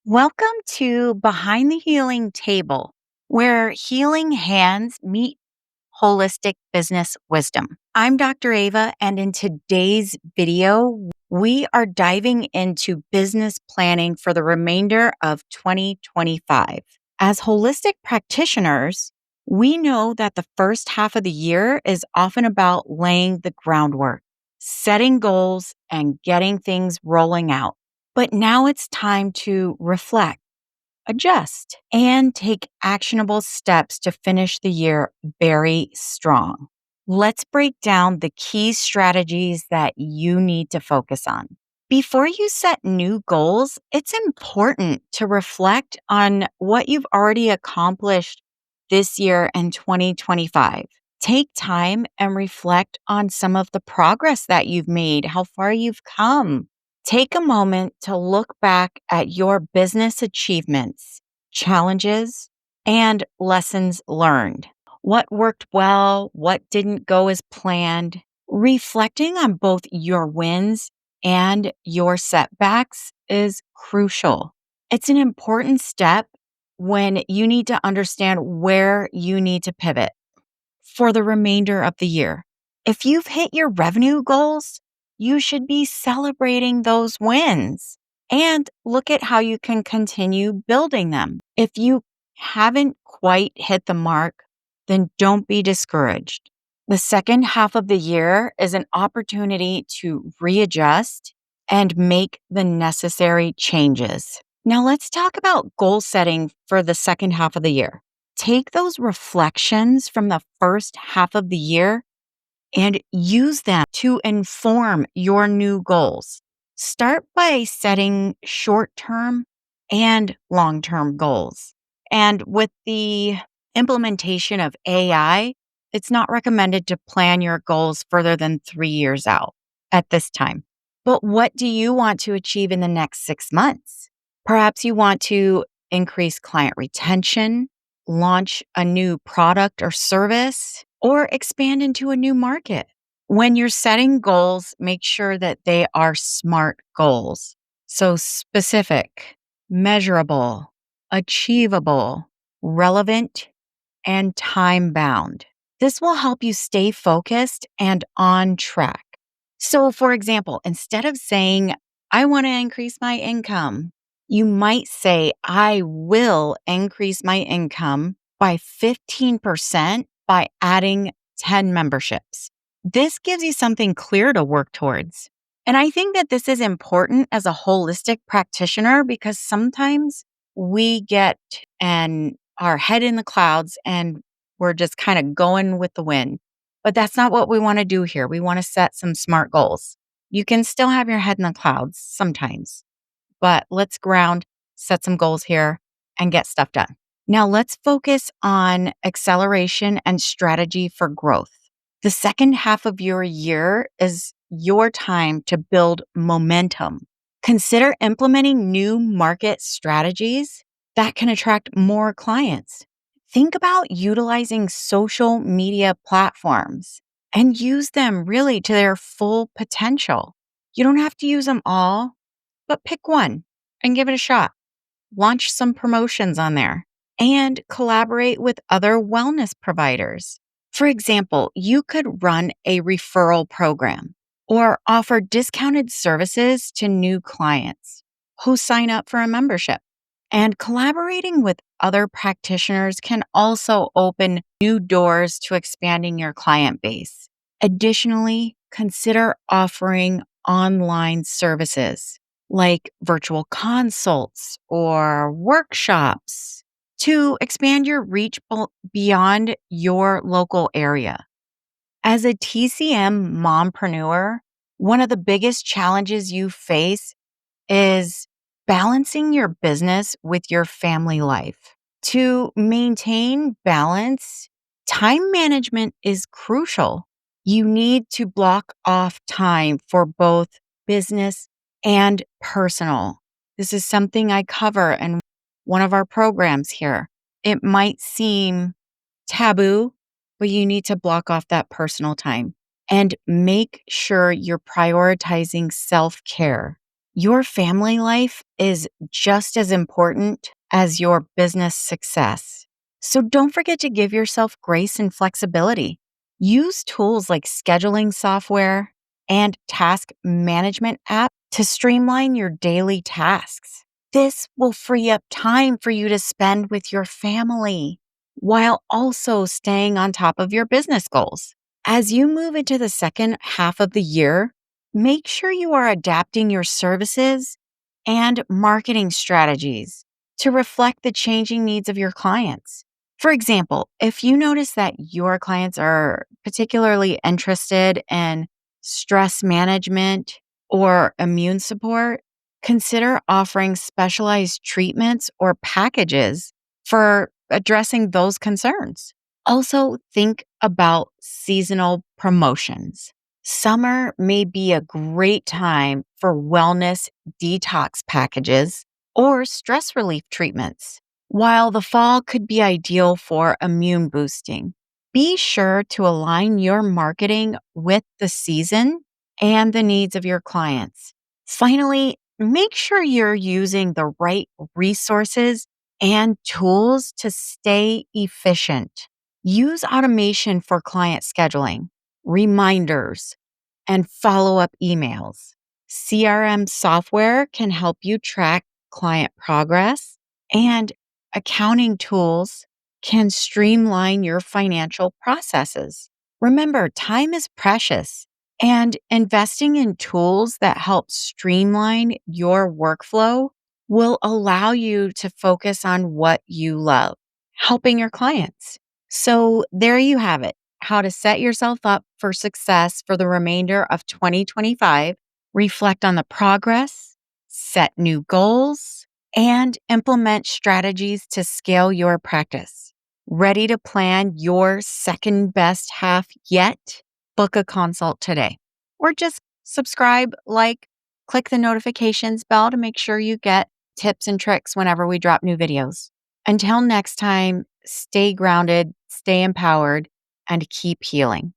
Welcome to Behind the Healing Table, where healing hands meet holistic business wisdom. I'm Dr. Ava, and in today's video, we are diving into business planning for the remainder of 2025. As holistic practitioners, we know that the first half of the year is often about laying the groundwork, setting goals, and getting things rolling out. But now it's time to reflect, adjust, and take actionable steps to finish the year very strong. Let's break down the key strategies that you need to focus on. Before you set new goals, it's important to reflect on what you've already accomplished this year in 2025. Take time and reflect on some of the progress that you've made, how far you've come. Take a moment to look back at your business achievements, challenges, and lessons learned. What worked well? What didn't go as planned? Reflecting on both your wins and your setbacks is crucial. It's an important step when you need to understand where you need to pivot for the remainder of the year. If you've hit your revenue goals, you should be celebrating those wins and look at how you can continue building them. If you haven't quite hit the mark, then don't be discouraged. The second half of the year is an opportunity to readjust and make the necessary changes. Now, let's talk about goal setting for the second half of the year. Take those reflections from the first half of the year and use them to inform your new goals. Start by setting short-term and long-term goals. And with the implementation of AI, it's not recommended to plan your goals further than 3 years out at this time. But what do you want to achieve in the next 6 months? Perhaps you want to increase client retention, launch a new product or service, or expand into a new market. When you're setting goals, make sure that they are SMART goals. So specific, measurable, achievable, relevant, and time bound. This will help you stay focused and on track. So, for example, instead of saying, I want to increase my income, you might say, I will increase my income by 15% by adding 10 memberships. This gives you something clear to work towards. And I think that this is important as a holistic practitioner because sometimes we get our head in the clouds and we're just kind of going with the wind. But that's not what we want to do here. We want to set some SMART goals. You can still have your head in the clouds sometimes, but let's ground, set some goals here, and get stuff done. Now let's focus on acceleration and strategy for growth. The second half of your year is your time to build momentum. Consider implementing new market strategies that can attract more clients. Think about utilizing social media platforms and use them really to their full potential. You don't have to use them all, but pick one and give it a shot. Launch some promotions on there and collaborate with other wellness providers. For example, you could run a referral program or offer discounted services to new clients who sign up for a membership. And collaborating with other practitioners can also open new doors to expanding your client base. Additionally, consider offering online services like virtual consults or workshops to expand your reach beyond your local area. As a TCM mompreneur, one of the biggest challenges you face is balancing your business with your family life. To maintain balance, time management is crucial. You need to block off time for both business and personal. This is something I cover in one of our programs here. It might seem taboo, but you need to block off that personal time and make sure you're prioritizing self-care. Your family life is just as important as your business success. So don't forget to give yourself grace and flexibility. Use tools like scheduling software and task management app to streamline your daily tasks. This will free up time for you to spend with your family while also staying on top of your business goals. As you move into the second half of the year, make sure you are adapting your services and marketing strategies to reflect the changing needs of your clients. For example, if you notice that your clients are particularly interested in stress management or immune support, consider offering specialized treatments or packages for addressing those concerns. Also, think about seasonal promotions. Summer may be a great time for wellness detox packages or stress relief treatments, while the fall could be ideal for immune boosting. Be sure to align your marketing with the season and the needs of your clients. Finally, make sure you're using the right resources and tools to stay efficient. Use automation for client scheduling, reminders, and follow up emails. CRM software can help you track client progress, and accounting tools can streamline your financial processes. Remember, time is precious, and investing in tools that help streamline your workflow will allow you to focus on what you love, helping your clients. So, there you have it, how to set yourself up for success for the remainder of 2025, reflect on the progress, set new goals, and implement strategies to scale your practice. Ready to plan your second best half yet? Book a consult today. Or just subscribe, click the notifications bell to make sure you get tips and tricks whenever we drop new videos. Until next time, stay grounded, stay empowered, and keep healing.